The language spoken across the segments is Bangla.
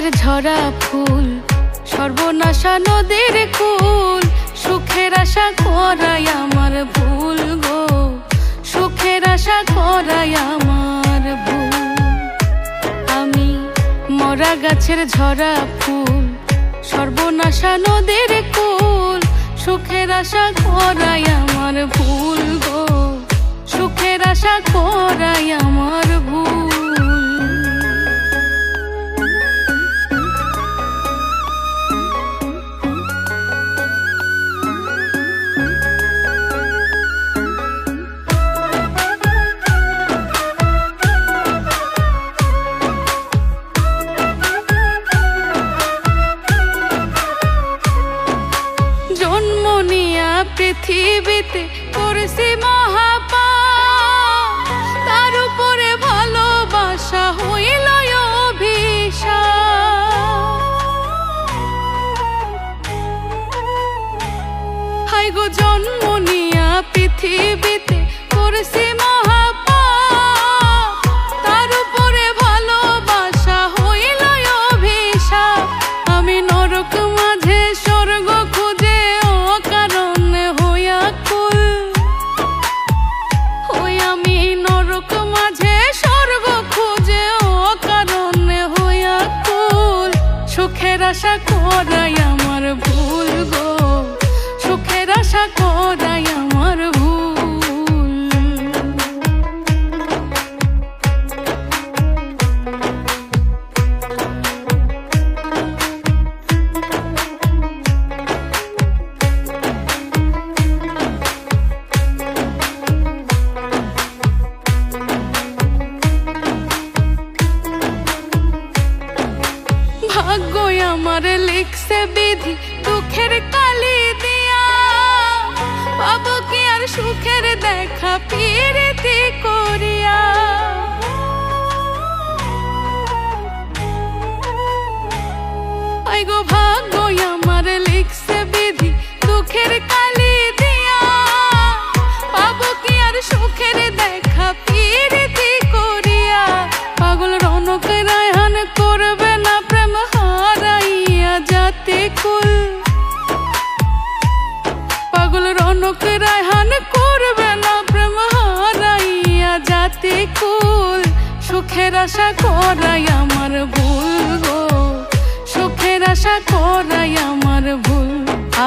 গাছের ঝরা ফুল, সর্বনাশা নদীর কুল। সুখের আশা করাই আমার ভুল গো, সুখের আশা করাই আমার ভুল। আমি মরা গাছের ঝরা ফুল, সর্বনাশা নদীর কুল। সুখের আশা করাই আমার ভুল গো, সুখের আশা করাই আমার ভুল। জন্ম নিয়া পৃথিবীতে করেছি মহাপাপ, তার উপরে ভালোবাসা হইল অভিশাপ। হাই গো জন্ম নিয়া পৃথিবীতে করেছি মহাপাপ, তার উপরে ভালোবাসা হইল অভিশাপ। আমি নরক মাঝে স্বর্গ খুঁজে অকারণে হইয়া কুল, ওই আমি নরক মাঝে স্বর্গ খুঁজে অকারণে হইয়া কুল। সুখের আশা করাই আমার ভুল গো, সুখের আশা করাই আমার ভুল। ভাগ্য আমার লিখছে বিধি দুঃখের কালি দিয়া, পাবো কি আর সুখের দেখা পিরিতি করিয়া। আই গো ভাগ্য আমার লিখছে বিধি দুঃখের কালি দিয়া, পাবো কি আর সুখের দেখা পিরিতি করিয়া। পাগল রনক রায়হান করবে না প্রেম হারাইয়া জাতি কুল, পাগল রনক রায়হান করবে না প্রেম হারাইয়া জাতি কুল। সুখের আশা করাই আমার ভুল গো, সুখের আশা করাই আমার ভুল।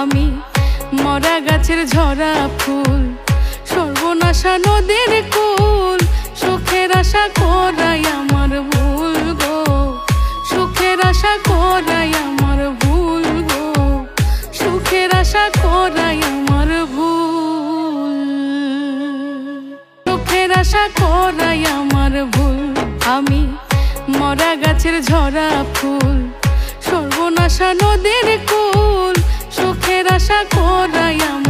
আমি মরা গাছের ঝরা ফুল, সর্বনাশা নদীর কুল। সুখের আশা করাই আমার ভুল গো, সুখের আশা করাই আমার ভুল গো, সুখের আশা করাই আমার ভুল, সুখের আশা করাই আমার ভুল। আমি মরা গাছের ঝরা ফুল, সর্বনাশা নদীর কুল। সুখের আশা করাই আমার